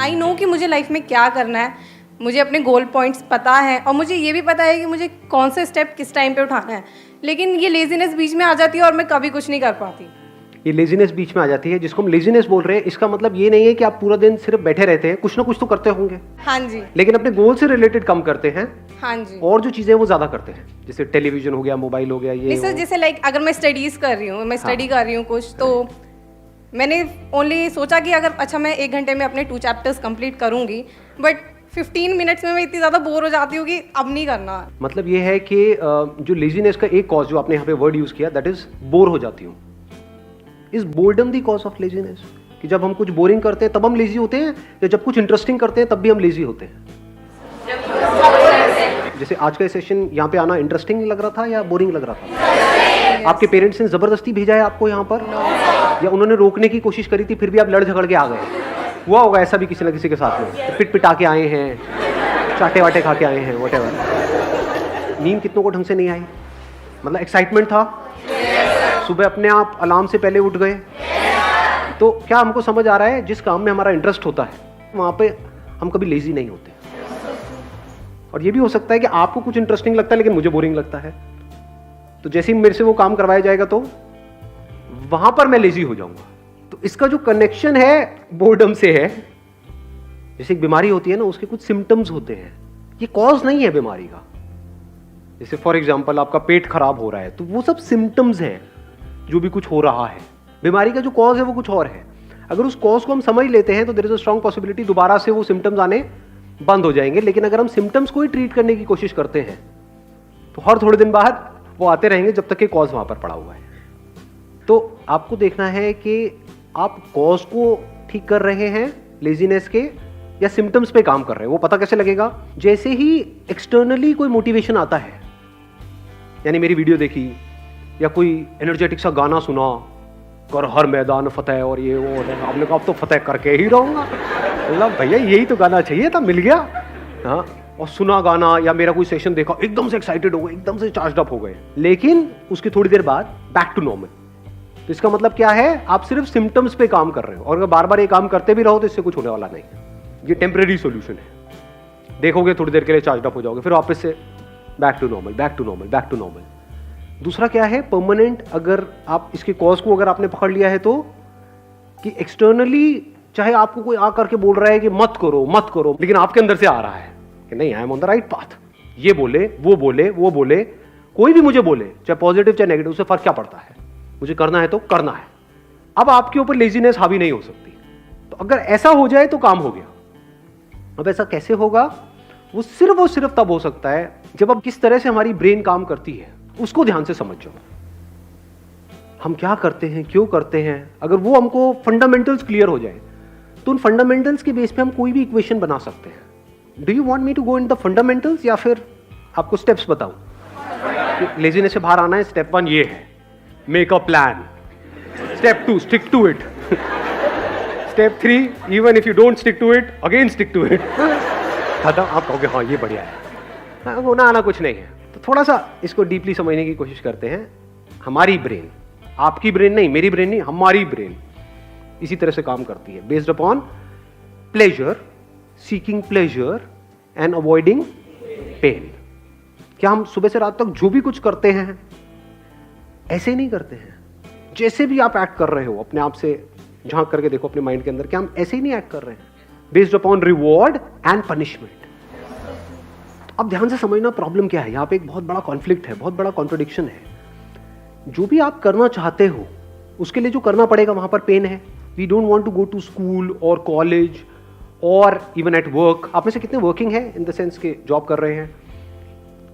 I know कि मुझे life में क्या करना है, मुझे अपने गोल पॉइंट्स पता है और मुझे ये भी पता है कि मुझे कौन से स्टेप किस टाइम पे उठाना है, लेकिन ये लेजीनेस बीच में आ जाती है और मैं कभी कुछ नहीं कर पाती। ये लेजीनेस बीच में आ जाती है, जिसको हम लेजीनेस बोल रहे हैं, इसका मतलब ये नहीं है कि आप पूरा दिन सिर्फ बैठे रहते हैं, कुछ ना कुछ तो करते होंगे। हाँ जी। लेकिन अपने गोल से रिलेटेड कम करते हैं। हाँ जी। और जो चीजें वो ज्यादा करते हैं, जैसे टेलीविजन हो गया, मोबाइल हो गया, ये जैसे लाइक अगर मैं स्टडीज कर रही हूँ, मैं स्टडी कर रही हूँ कुछ, तो मैंने ओनली सोचा कि अगर अच्छा मैं 1 घंटे में अपने 2 चैप्टर्स कंप्लीट करूंगी, बट 15 मिनट्स में मैं इतनी ज़्यादा बोर हो जाती हूँ कि अब नहीं करना। मतलब ये है कि जो लेजीनेस का एक कॉज जो आपने यहाँ पे वर्ड यूज किया, दैट इज बोर हो जाती हूँ। Is boredom the cause of laziness? कि जब हम कुछ बोरिंग करते हैं तब हम लेजी होते हैं, या जब कुछ इंटरेस्टिंग करते हैं तब भी हम लेजी होते हैं? जैसे आज का सेशन यहाँ पे आना इंटरेस्टिंग लग रहा था या बोरिंग लग रहा था? आपके पेरेंट्स ने जबरदस्ती भेजा है आपको यहाँ पर, या उन्होंने रोकने की कोशिश करी थी फिर भी आप लड़ झगड़ के आ गए? हुआ होगा ऐसा भी किसी न किसी के साथ में, पिट पिटा के आए हैं, चाटे वाटे खा के आए हैं, व्हाटएवर। नींद कितनों को ढंग से नहीं आई, मतलब एक्साइटमेंट था, सुबह अपने आप अलार्म से पहले उठ गए। तो क्या हमको समझ आ रहा है, जिस काम में हमारा इंटरेस्ट होता है वहाँ पे हम कभी लेजी नहीं होते। और ये भी हो सकता है कि आपको कुछ इंटरेस्टिंग लगता है लेकिन मुझे बोरिंग लगता है, तो जैसे ही मेरे से वो काम करवाया जाएगा तो वहां पर मैं लेजी हो जाऊंगा। तो इसका जो कनेक्शन है बोर्डम से है। जैसे एक बीमारी होती है ना, उसके कुछ सिम्टम्स होते हैं, ये कॉज नहीं है बीमारी का। जैसे फॉर एग्जांपल आपका पेट खराब हो रहा है, तो वो सब सिम्टम्स हैं जो भी कुछ हो रहा है। बीमारी का जो कॉज है वो कुछ और है। अगर उस कॉज को हम समझ लेते हैं तो there is a strong possibility दोबारा से वो सिम्टम्स आने बंद हो जाएंगे। लेकिन अगर हम सिम्टम्स को ही ट्रीट करने की कोशिश करते हैं तो हर थोड़े दिन बाद वो आते रहेंगे जब तक कि कॉज वहां पर पड़ा हुआ है। तो आपको देखना है कि आप कॉज को ठीक कर रहे हैं लेजीनेस के, या सिम्टम्स पे काम कर रहे हैं। वो पता कैसे लगेगा? जैसे ही एक्सटर्नली कोई मोटिवेशन आता है, यानी मेरी वीडियो देखी या कोई एनर्जेटिक सा गाना सुना, कर हर मैदान फतेह और ये वो, आपने कहा अब तो फतेह करके ही रहूंगा। मतलब भैया यही तो गाना चाहिए था, मिल गया। हाँ, और सुना गाना या मेरा कोई सेशन देखा, एकदम से एक्साइटेड हो गए, एकदम से चार्ज अप हो गए, लेकिन उसकी थोड़ी देर बाद बैक टू नॉर्मल। तो इसका मतलब क्या है? आप सिर्फ सिम्टम्स पे काम कर रहे हो, और अगर बार बार ये काम करते भी रहो तो इससे कुछ होने वाला नहीं। ये टेम्परेरी सॉल्यूशन है, देखोगे थोड़ी देर के लिए चार्ज अप हो जाओगे, फिर वापस से back to normal, back to normal, back to normal. दूसरा क्या है? परमानेंट। अगर आप इसके कॉज को अगर आपने पकड़ लिया है तो, कि एक्सटर्नली चाहे आपको कोई आकर के बोल रहा है कि मत करो मत करो, लेकिन आपके अंदर से आ रहा है कि नहीं, I am on the right path. ये बोले, वो बोले, वो बोले, कोई भी मुझे बोले, चाहे पॉजिटिव चाहे नेगेटिव, उससे फर्क क्या पड़ता है? मुझे करना है तो करना है। अब आपके ऊपर लेजीनेस हावी नहीं हो सकती। तो अगर ऐसा हो जाए तो काम हो गया। अब ऐसा कैसे होगा? वो सिर्फ तब हो सकता है जब अब किस तरह से हमारी ब्रेन काम करती है उसको ध्यान से समझ जाओ। हम क्या करते हैं, क्यों करते हैं, अगर वो हमको फंडामेंटल्स क्लियर हो जाए तो उन फंडामेंटल्स के बेस पे हम कोई भी इक्वेशन बना सकते हैं। Do you want me to go in the fundamentals, या फिर आपको स्टेप्स बताऊं? लेजीनेस से बाहर आना है, स्टेप 1 ये है, make a plan. Step 2 stick to it. Step 3 even if you don't stick to it, again stick to it. खत्म। आप कहोगे हाँ ये बढ़िया है, होना आना कुछ नहीं है। तो थोड़ा सा इसको डीपली समझने की कोशिश करते हैं। हमारी ब्रेन, आपकी ब्रेन नहीं, मेरी ब्रेन नहीं, हमारी ब्रेन इसी तरह से काम करती है, based upon pleasure, seeking pleasure and avoiding pain. क्या हम सुबह से रात तक जो भी कुछ करते हैं ऐसे ही नहीं करते हैं? जैसे भी आप एक्ट कर रहे हो, अपने आप से झांक करके देखो अपने माइंड के अंदर, क्या हम ऐसे ही नहीं एक्ट कर रहे हैं? Based upon reward and punishment. अब ध्यान से समझना प्रॉब्लम क्या है। यहां पे एक बहुत बड़ा कॉन्फ्लिक्ट है, बहुत बड़ा कॉन्ट्रडिक्शन है। जो भी आप करना चाहते हो उसके लिए जो करना पड़ेगा वहां पर पेन है। We don't want to go to school और कॉलेज और इवन एट वर्क। आप में से कितने वर्किंग है, इन द सेंस के जॉब कर रहे हैं?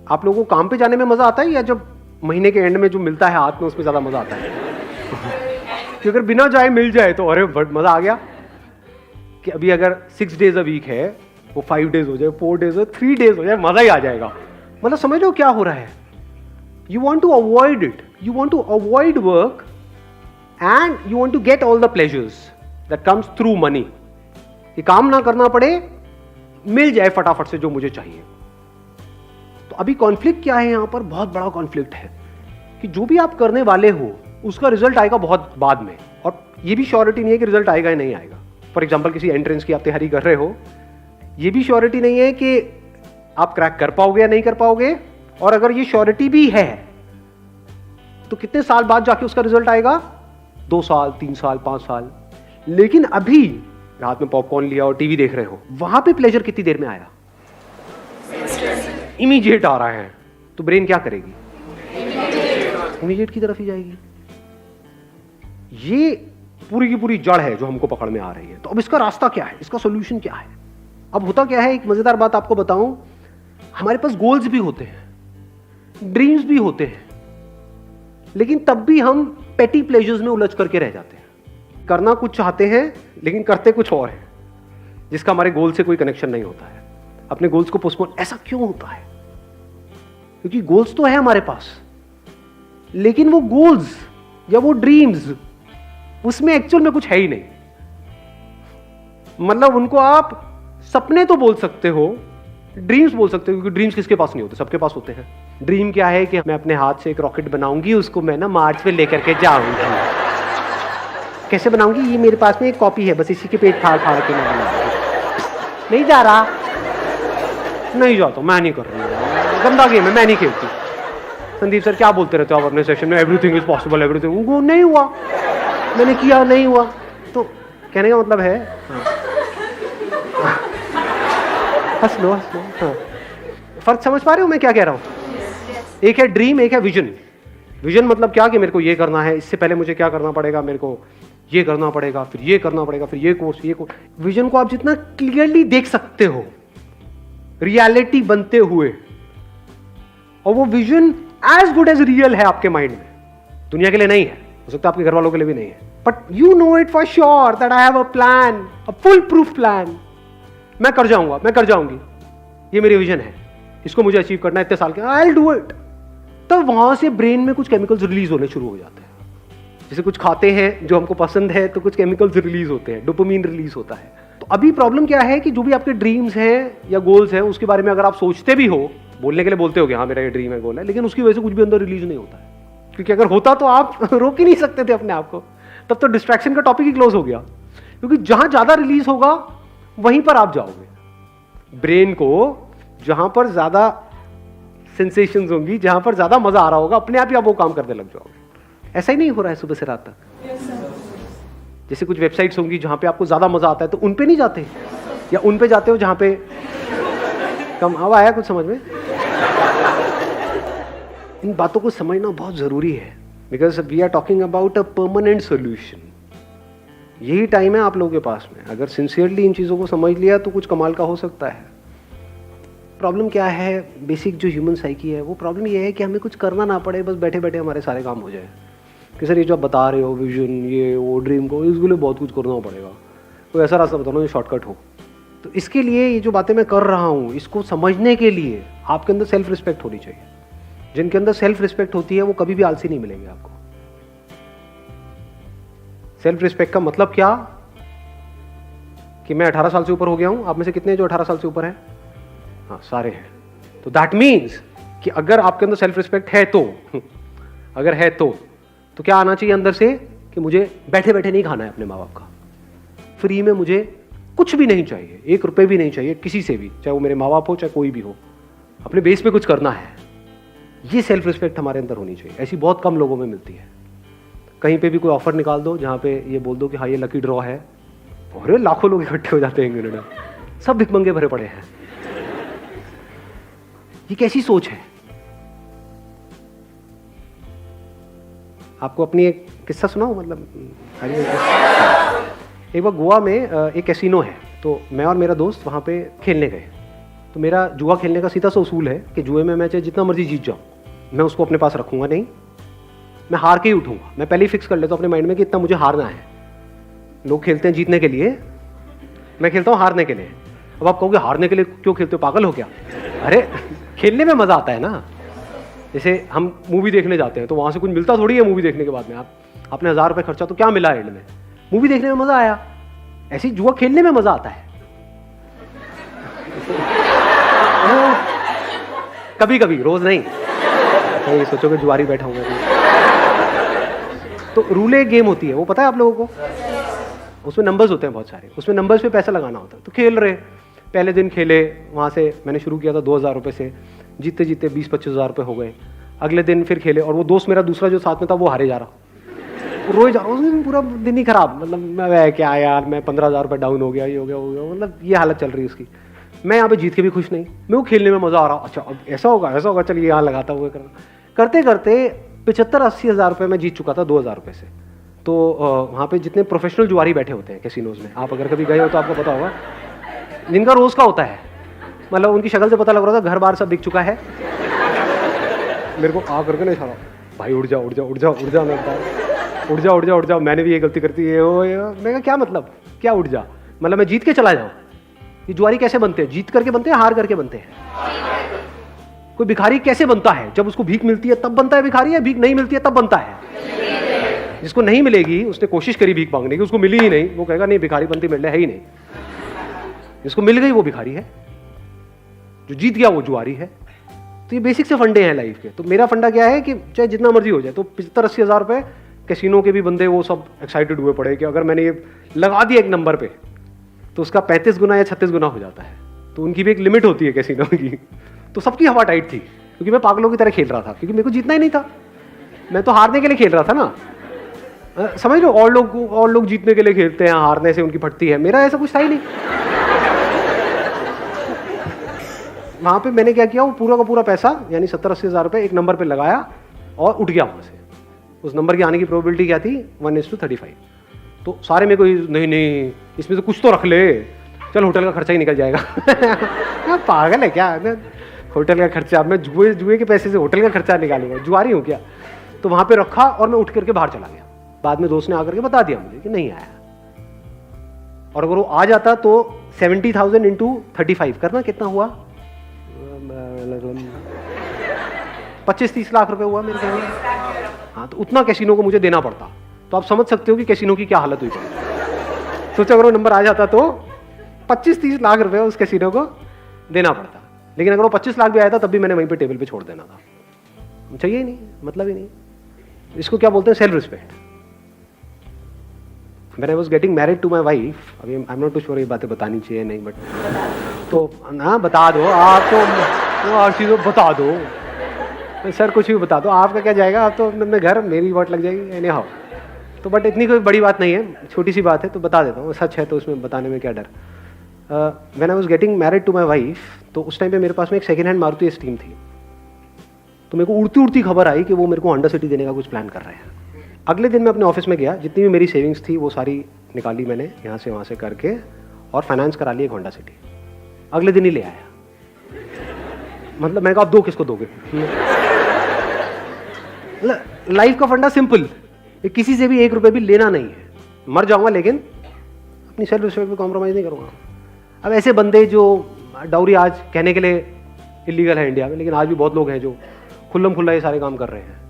आप लोगों को काम पे जाने में मजा आता है, या जब महीने के एंड में जो मिलता है हाथ में उसमें ज्यादा मजा आता है? कि अगर बिना जाए मिल जाए तो अरे मजा आ गया। कि अभी अगर 6 days अ वीक है, वो 5 days हो जाए, 4 days हो, 3 days हो जाए, मजा ही आ जाएगा। मतलब समझ लो क्या हो रहा है। You want to avoid it, you want to avoid work and you want to get all the pleasures that comes through money. ये काम ना करना पड़े, मिल जाए फटाफट से जो मुझे चाहिए। तो अभी कॉन्फ्लिक्ट क्या है यहां पर? बहुत बड़ा कॉन्फ्लिक्ट है कि जो भी आप करने वाले हो उसका रिजल्ट आएगा बहुत बाद में, और ये भी श्योरिटी नहीं है कि रिजल्ट आएगा या नहीं आएगा। फॉर एग्जाम्पल किसी एंट्रेंस की आप तैयारी कर रहे हो, ये भी श्योरिटी नहीं है कि आप क्रैक कर पाओगे या नहीं कर पाओगे, और अगर ये श्योरिटी भी है तो कितने साल बाद जाके उसका रिजल्ट आएगा, 2 साल, 3 साल, 5 साल। लेकिन अभी रात में पॉपकॉर्न लिया और टीवी देख रहे हो, वहां पे प्लेजर कितनी देर में आया, इमीडिएट आ रहा है, तो ब्रेन क्या करेगी, इमीडिएट की तरफ ही जाएगी। ये पूरी की पूरी जड़ है जो हमको पकड़ में आ रही है। तो अब इसका रास्ता क्या है, इसका सोल्यूशन क्या है? अब होता क्या है, एक मजेदार बात आपको बताऊं, हमारे पास गोल्स भी होते हैं, ड्रीम्स भी होते हैं, लेकिन तब भी हम पेटी प्लेजर्स में उलझ करके रह जाते हैं। करना कुछ चाहते हैं लेकिन करते कुछ और है, जिसका हमारे गोल से कोई कनेक्शन नहीं होता है। अपने गोल्स को पोस्टपोन, ऐसा क्यों होता है? क्योंकि गोल्स तो है हमारे पास, लेकिन वो गोल्स या वो ड्रीम्स, उसमें एक्चुअल में कुछ है ही नहीं। मतलब उनको आप सपने तो बोल सकते हो, ड्रीम्स बोल सकते हो, क्योंकि ड्रीम्स किसके पास नहीं होते, सबके पास होते हैं। ड्रीम क्या है कि मैं अपने हाथ से एक रॉकेट बनाऊंगी, उसको मैं ना मार्च पे लेकर के जाऊंगी। कैसे बनाऊंगी, ये मेरे पास में एक कॉपी है, बस इसी के पेट फाड़ फाड़ के मैं बनाऊंगी। नहीं जा रहा, नहीं जाता, मैं नहीं कर रही, गंदा गेम है, मैं नहीं खेलती। संदीप सर क्या बोलते रहते हो आप अपने सेशन में, एवरीथिंग इज पॉसिबल, एवरीथिंग। वो नहीं हुआ, मैंने किया, नहीं हुआ। तो कहने का मतलब है, हंस लो हंस लो। हाँ, फर्क समझ पा रहे हो मैं क्या कह रहा हूं? एक है ड्रीम, एक है विजन। विजन मतलब क्या, कि मेरे को ये करना है, इससे पहले मुझे क्या करना पड़ेगा, मेरे को ये करना पड़ेगा, फिर ये करना पड़ेगा, फिर ये कोर्स, ये कोर्स। विजन को आप जितना क्लियरली देख सकते हो रियलिटी बनते हुए, और वो vision as good as real है आपके माइंड में, दुनिया के लिए नहीं है, हो सकता है आपके घर वालों के लिए भी नहीं है, but you know it for sure that I have a plan, a full proof plan. मैं कर जाऊंगा, मैं कर जाऊंगी, ये मेरी विजन है, इसको मुझे अचीव करना है इतने साल के, आई विल डू इट। तो वहां से ब्रेन में कुछ केमिकल्स रिलीज होने शुरू हो जाते हैं। जैसे कुछ खाते हैं जो हमको पसंद है तो कुछ केमिकल्स रिलीज होते हैं, डोपामिन रिलीज होता है। तो अभी प्रॉब्लम क्या है कि जो भी आपके ड्रीम्स हैं या गोल्स हैं, उसके बारे में अगर आप सोचते भी हो, बोलने के लिए बोलते हो कि हाँ मेरा ये ड्रीम है, गोल है, लेकिन उसकी वजह से कुछ भी अंदर रिलीज नहीं होता है। क्योंकि अगर होता तो आप रोक ही नहीं सकते थे अपने आप को, तब तो डिस्ट्रैक्शन का टॉपिक ही क्लोज हो गया। क्योंकि जहां ज्यादा रिलीज होगा वहीं पर आप जाओगे। ब्रेन को जहां पर ज्यादा सेंसेशंस होंगी, जहां पर ज्यादा मजा आ रहा होगा, अपने आप ही आप वो काम करने लग जाओगे। ऐसा ही नहीं हो रहा है सुबह से रात तक? जैसे कुछ वेबसाइट्स होंगी जहां पे आपको ज्यादा मजा आता है, तो उन पे नहीं जाते, या उन पे जाते हो जहां पे कम। अब आया कुछ समझ में? इन बातों को समझना बहुत जरूरी है, because we are talking about a permanent solution. यही टाइम है आप लोगों के पास में, अगर सिंसियरली इन चीजों को समझ लिया तो कुछ कमाल का हो सकता है। प्रॉब्लम क्या है, बेसिक जो ह्यूमन साइकी है, वो प्रॉब्लम ये है कि हमें कुछ करना ना पड़े, बस बैठे बैठे हमारे सारे काम हो जाए। कि सर ये जो आप बता रहे हो, विजन, ये वो ड्रीम को, इसके लिए बहुत कुछ करना पड़ेगा, कोई ऐसा रास्ता बताओ जो शॉर्टकट हो। तो इसके लिए ये जो बातें मैं कर रहा हूँ, इसको समझने के लिए आपके अंदर सेल्फ रिस्पेक्ट होनी चाहिए। जिनके अंदर सेल्फ रिस्पेक्ट होती है वो कभी भी आलसी नहीं मिलेंगे आपको। सेल्फ रिस्पेक्ट का मतलब क्या, कि मैं 18 साल से ऊपर हो गया हूं। आप में से कितने जो 18 साल से ऊपर हैं? हाँ, सारे हैं। तो दैट मीन्स कि अगर आपके अंदर सेल्फ रिस्पेक्ट है तो अगर है तो क्या आना चाहिए अंदर से, कि मुझे बैठे बैठे नहीं खाना है अपने माँ बाप का, फ्री में मुझे कुछ भी नहीं चाहिए, 1 रुपए भी नहीं चाहिए किसी से भी, चाहे वो मेरे माँ बाप हो चाहे कोई भी हो, अपने बेस पे कुछ करना है। ये सेल्फ रिस्पेक्ट हमारे अंदर होनी चाहिए। ऐसी बहुत कम लोगों में मिलती है। कहीं पे भी कोई ऑफर निकाल दो जहाँ पे ये बोल दो कि हाँ ये लकी ड्रॉ है, और लाखों लोग इकट्ठे हो जाते हैं इंग्लैंड में, सब भिखमंगे भरे पड़े हैं। ये कैसी सोच है? आपको अपनी एक किस्सा सुनाऊं, मतलब एक बार गोवा में एक कैसीनो है, तो मैं और मेरा दोस्त वहाँ पे खेलने गए। तो मेरा जुआ खेलने का सीधा सा उसूल है कि जुए में मैं चाहे जितना मर्जी जीत जाऊँ, मैं उसको अपने पास रखूंगा नहीं, मैं हार के ही उठूंगा। मैं पहले ही फिक्स कर लेता हूँ अपने माइंड में कि इतना मुझे हारना है। लोग खेलते हैं जीतने के लिए, मैं खेलता हूँ हारने के लिए। अब आप कहोगे हारने के लिए क्यों खेलते हो, पागल हो क्या? अरे खेलने में मजा आता है ना। जैसे हम मूवी देखने जाते हैं तो वहां से कुछ मिलता थोड़ी है मूवी देखने के बाद में। आपने 1000 रुपये खर्चा तो क्या मिला एंड में? मूवी देखने में मजा आया। ऐसे ही जुआ खेलने में मजा आता है कभी कभी, रोज नहीं। तो सोचोगे जुआरी बैठा हूँ मैं। तो रूले गेम होती है, वो पता है आप लोगों को? उसमें नंबर्स होते हैं बहुत सारे, उसमें नंबर्स पे पैसा लगाना होता है। तो खेल रहे, पहले दिन खेले, वहाँ से मैंने शुरू किया था 2,000 रुपये से, जीते जीते 20-25 हज़ार रुपये हो गए। अगले दिन फिर खेले और वो दोस्त मेरा दूसरा जो साथ में था वो हारे जा रहा, रोए जा रहा, उस दिन पूरा दिन ही खराब, मतलब मैं क्या यार, मैं 15,000 रुपये डाउन हो गया, ये हो गया, मतलब ये हालत चल रही है उसकी। मैं यहाँ पे जीत के भी खुश नहीं, मेरे को खेलने में मज़ा आ रहा, अच्छा अब ऐसा होगा चलिए यहाँ लगाता हुआ करते करते 75-80 हज़ार रुपये मैं जीत चुका था 2,000 रुपये से। तो वहाँ पे जितने प्रोफेशनल जुआरी बैठे होते हैं कैसीनोज में, आप अगर कभी गए हो तो आपको पता होगा, जिनका रोज़ का होता है, मतलब उनकी शक्ल से पता लग रहा था घर बार सब बिक चुका है। मेरे को आ करके नहीं इशारा, भाई उड़ जाओ उड़ जाओ उड़ जाओ उड़ जाओ, मैं उड़ जाओ उड़ जाओ उड़ जाओ, मैंने भी ये गलती करती है, मैं कहा क्या मतलब, क्या उड़ जा, मतलब मैं जीत के चला जाऊँ। ये जुआरी कैसे बनते हैं? जीत करके बनते हैं, हार करके बनते हैं। कोई भिखारी कैसे बनता है? जब उसको भीख मिलती है तब बनता है भिखारी, या भीख नहीं मिलती है तब बनता है? जिसको नहीं मिलेगी, उसने कोशिश करी भीख मांगने की, उसको मिली ही नहीं, वो कहेगा नहीं भिखारी बनती मिल है ही नहीं। जिसको मिल गई वो भिखारी है, जो जीत गया वो जुआरी है। तो ये बेसिक से फंडे हैं लाइफ के। तो मेरा फंडा क्या है कि चाहे जितना मर्जी हो जाए, तो 75-80 हज़ार रुपये कैसीनो के भी बंदे वो सब एक्साइटेड हुए पड़े कि अगर मैंने ये लगा दिया एक नंबर पे तो उसका 35 गुना या 36 गुना हो जाता है। तो उनकी भी एक लिमिट होती है कैसीनो की। तो सबकी हवा टाइट थी, क्योंकि मैं पागलों की तरह खेल रहा था, क्योंकि मेरे को जीतना ही नहीं था, मैं तो हारने के लिए खेल रहा था ना। समझ लो, और लोग जीतने के लिए खेलते हैं, हारने से उनकी फटती है, मेरा ऐसा कुछ था ही नहीं। वहाँ पे मैंने क्या किया, वो पूरा का पूरा पैसा यानी 70-80 हज़ार रुपये एक नंबर पे लगाया और उठ गया वहाँ से। उस नंबर की आने की प्रोबेबिलिटी क्या थी? 1:35। तो सारे मेरे को नहीं इसमें से कुछ तो रख ले, चल होटल का खर्चा ही निकल जाएगा। पागल है क्या, होटल का खर्चा, मैं जुए के पैसे से होटल का खर्चा निकालूंगा, जुआरी हूँ क्या? तो वहाँ पे रखा और मैं उठ करके बाहर चला गया। बाद में दोस्त ने आकर के बता दिया मुझे कि नहीं आया, और अगर वो आ जाता तो 70,000 × 35 करना कितना हुआ, 25-30 लाख रुपए हुआ मेरे ख्याल में। हाँ, तो उतना कैसीनो को मुझे देना पड़ता। तो आप समझ सकते हो कि कैसीनो की क्या हालत हुई पड़ी। सोचो अगर वो नंबर आ जाता तो 25-30 लाख रुपए उस कैसीनो को देना पड़ता। लेकिन अगर वो 25 लाख भी आया था तब भी मैंने वहीं पे टेबल पे छोड़ देना था, चाहिए ही नहीं, मतलब ही नहीं। इसको क्या बोलते हैं? Self respect. When I was getting married to my wife, अभी I am not too sure ये बातें बतानी चाहिए नहीं, बट तो ना बता दो आप, तो हर चीज़ बता दो सर, कुछ भी बता दो, आपका क्या जाएगा, आप तो अपने घर, मेरी वाट लग जाएगी एनी हाउ। तो बट इतनी कोई बड़ी बात नहीं है, छोटी सी बात है, तो बता देता हूँ, सच है तो उसमें बताने में क्या डर। When I was getting married to my wife, तो उस टाइम पे मेरे पास में एक सेकेंड हैंड मारुति स्टीम थी। तो मेरे को उड़ती उड़ती खबर आई कि वो मेरे को होंडा सिटी देने का कुछ प्लान कर रहे हैं। अगले दिन मैं अपने ऑफिस में गया, जितनी भी मेरी सेविंग्स थी वो सारी निकाली मैंने यहाँ से वहाँ से करके, और फाइनेंस करा ली एक होंडा सिटी। अगले दिन ही ले आया। मतलब मैं कहा आप दो किसको दोगे? लाइफ का फंडा सिंपल, किसी से भी 1 रुपये भी लेना नहीं है। मर जाऊंगा लेकिन अपनी सेल्फ रिस्पेक्ट पे कॉम्प्रोमाइज़ नहीं करूँगा। अब ऐसे बंदे जो डाउरी आज कहने के लिए इलीगल है इंडिया में, लेकिन आज भी बहुत लोग हैं जो खुल्लम खुल्ला ये सारे काम कर रहे हैं।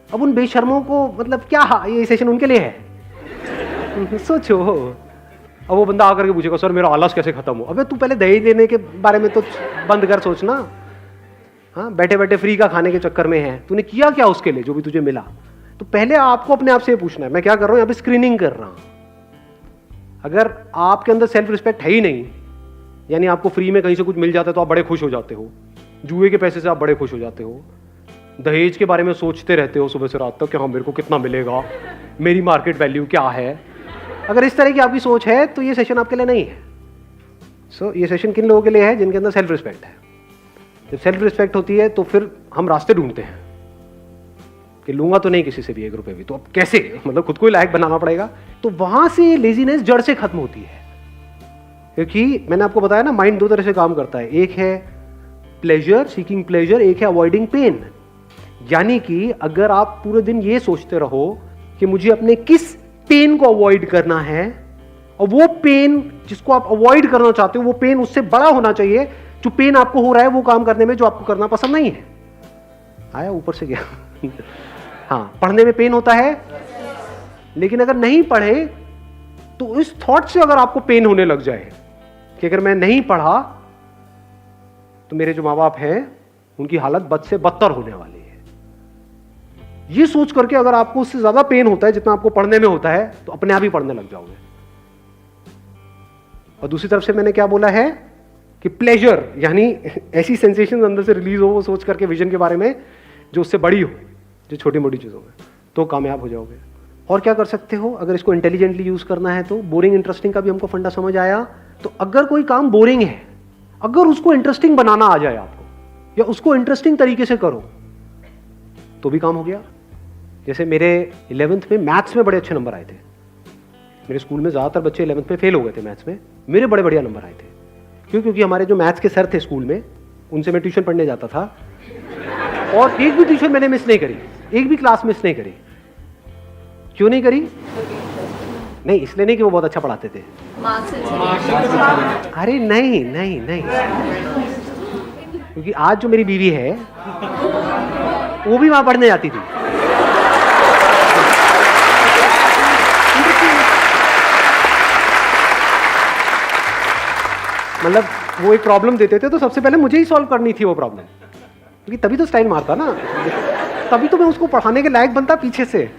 अब उन बेशर्मों को, मतलब क्या ये सेशन उनके लिए है? सोचो। अब वो बंदा आकर के पूछेगा सर मेरा आलस कैसे खत्म हो? अबे तू पहले दहेज लेने के बारे में तो बंद कर सोचना। हाँ, बैठे बैठे फ्री का खाने के चक्कर में है, तूने किया क्या उसके लिए जो भी तुझे मिला? तो पहले आपको अपने आप से पूछना है, मैं क्या कर रहा हूँ यहाँ पे? स्क्रीनिंग कर रहा हूँ। अगर आपके अंदर सेल्फ रिस्पेक्ट है ही नहीं, यानी आपको फ्री में कहीं से कुछ मिल जाता है तो आप बड़े खुश हो जाते हो, जुए के पैसे से आप बड़े खुश हो जाते हो, दहेज के बारे में सोचते रहते हो सुबह से रात तक कि हाँ मेरे को कितना मिलेगा, मेरी मार्केट वैल्यू क्या है। अगर इस तरह की आपकी सोच है तो ये सेशन आपके लिए नहीं है। सो ये सेशन किन लोगों के लिए है? जिनके अंदर सेल्फ रिस्पेक्ट है। जब सेल्फ रिस्पेक्ट होती है तो फिर हम रास्ते ढूंढते हैं कि लूंगा तो नहीं किसी से भी 1 रुपये भी, तो अब कैसे, मतलब खुद को ही लायक बनाना पड़ेगा। तो वहां से लेजीनेस जड़ से खत्म होती है, क्योंकि मैंने आपको बताया ना, माइंड 2 तरह से काम करता है। एक है प्लेजर, सीकिंग प्लेजर, एक है अवॉइडिंग पेन। यानी कि अगर आप पूरे दिन ये सोचते रहो कि मुझे अपने किस पेन को अवॉइड करना है, और वो पेन जिसको आप अवॉइड करना चाहते हो वो पेन उससे बड़ा होना चाहिए जो पेन आपको हो रहा है वो काम करने में जो आपको करना पसंद नहीं है। आया ऊपर से गया। हाँ, पढ़ने में पेन होता है, लेकिन अगर नहीं पढ़े तो इस थॉट से अगर आपको पेन होने लग जाए कि अगर मैं नहीं पढ़ा तो मेरे जो माँ बाप हैं उनकी हालत बद से बदतर होने वाली है, ये सोच करके अगर आपको उससे ज्यादा पेन होता है जितना आपको पढ़ने में होता है, तो अपने आप ही पढ़ने लग जाओगे। और दूसरी तरफ से मैंने क्या बोला है कि प्लेजर, यानी ऐसी सेंसेशन अंदर से रिलीज हो वो सोच करके विजन के बारे में जो उससे बड़ी हो, जो छोटी मोटी चीज़ों में, तो कामयाब हो जाओगे। और क्या कर सकते हो अगर इसको इंटेलिजेंटली यूज करना है तो? बोरिंग इंटरेस्टिंग का भी हमको फंडा समझ आया। तो अगर कोई काम बोरिंग है, अगर उसको इंटरेस्टिंग बनाना आ जाए आपको, या उसको इंटरेस्टिंग तरीके से करो, तो भी काम हो गया। जैसे मेरे 11th में मैथ्स में बड़े अच्छे नंबर आए थे। मेरे स्कूल में ज़्यादातर बच्चे 11th में फेल हो गए थे मैथ्स में, मेरे बड़े बढ़िया नंबर आए थे। क्यों? क्योंकि हमारे जो मैथ्स के सर थे स्कूल में, उनसे मैं ट्यूशन पढ़ने जाता था, और एक भी ट्यूशन मैंने मिस नहीं करी, एक भी क्लास मिस नहीं करी। क्यों नहीं करी? नहीं इसलिए नहीं कि वो बहुत अच्छा पढ़ाते थे, अरे नहीं नहीं नहीं, क्योंकि आज जो मेरी बीवी है वो भी वहां पढ़ने जाती थी। मतलब वो एक प्रॉब्लम देते थे तो सबसे पहले मुझे ही सॉल्व करनी थी वो प्रॉब्लम, क्योंकि तभी तो स्टाइल मारता ना, तभी तो मैं उसको पढ़ाने के लायक बनता पीछे से।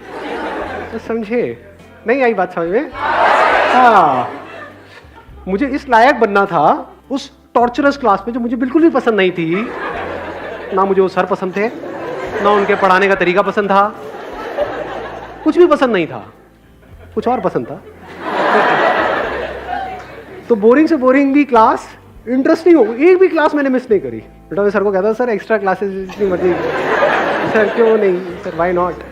तो समझे? नहीं आई बात समझ में? हाँ, मुझे इस लायक बनना था उस टॉर्चरस क्लास में जो मुझे बिल्कुल भी पसंद नहीं थी। ना मुझे वो सर पसंद थे, ना उनके पढ़ाने का तरीका पसंद था, कुछ भी पसंद नहीं था, कुछ और पसंद था। तो बोरिंग से बोरिंग भी क्लास इंटरेस्टिंग हो, एक भी क्लास मैंने मिस नहीं करी। बेटा मैं सर को कहता सर एक्स्ट्रा क्लासेस जितनी मर्जी, सर क्यों नहीं, सर व्हाई नॉट।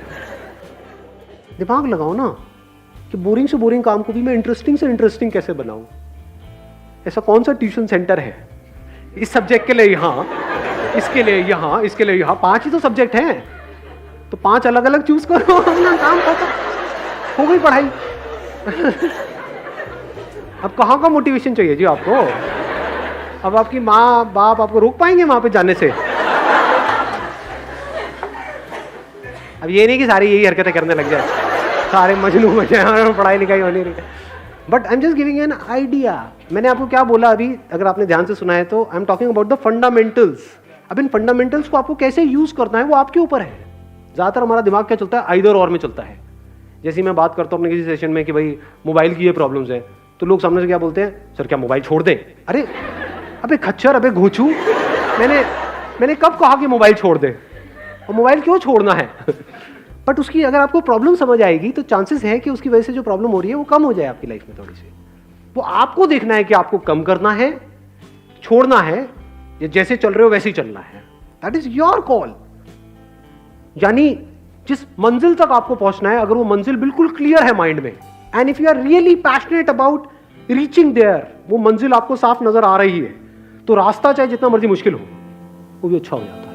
दिमाग लगाओ ना कि बोरिंग से बोरिंग काम को भी मैं इंटरेस्टिंग से इंटरेस्टिंग कैसे बनाऊं। ऐसा कौन सा ट्यूशन सेंटर है इस सब्जेक्ट के लिए यहाँ, इसके लिए यहाँ, इसके लिए यहाँ, 5 ही तो सब्जेक्ट हैं, तो 5 अलग अलग चूज करो, अपना काम खत्म, हो गई पढ़ाई। अब कहाँ का मोटिवेशन चाहिए जी आपको? अब आपकी माँ बाप आपको रोक पाएंगे वहां पे जाने से? अब ये नहीं कि सारी यही हरकतें करने लग जाए, सारे मजनू बन जाए, पढ़ाई लिखाई होनी नहीं। But I am just giving an idea. मैंने आपको क्या बोला अभी, अगर आपने ध्यान से सुना है तो, I am talking about the fundamentals. अब इन फंडामेंटल्स को आपको कैसे यूज करना है वो आपके ऊपर है। ज्यादातर हमारा दिमाग क्या चलता है, आइदर और में चलता है। जैसे मैं बात करता हूँ अपने किसी सेशन में कि भाई मोबाइल की ये प्रॉब्लम्स है, तो लोग सामने से क्या बोलते हैं, सर क्या मोबाइल छोड़ दें? अरे अबे खच्चर, अबे घोचू, मैंने कब कहा कि मोबाइल छोड़ दे? और मोबाइल क्यों छोड़ना है? बट उसकी अगर आपको प्रॉब्लम समझ आएगी तो चांसेस है कि उसकी वजह से जो प्रॉब्लम हो रही है वो कम हो जाए आपकी लाइफ में थोड़ी सी। वो आपको देखना है कि आपको कम करना है, छोड़ना है, या जैसे चल रहे हो वैसे ही चलना है। That is your call. यानी जिस मंजिल तक आपको पहुंचना है, अगर वो मंजिल बिल्कुल क्लियर है माइंड में, and if you are really passionate about reaching there, वो मंजिल आपको साफ नजर आ रही है, तो रास्ता चाहे जितना मर्जी मुश्किल हो वो भी अच्छा हो जाता है।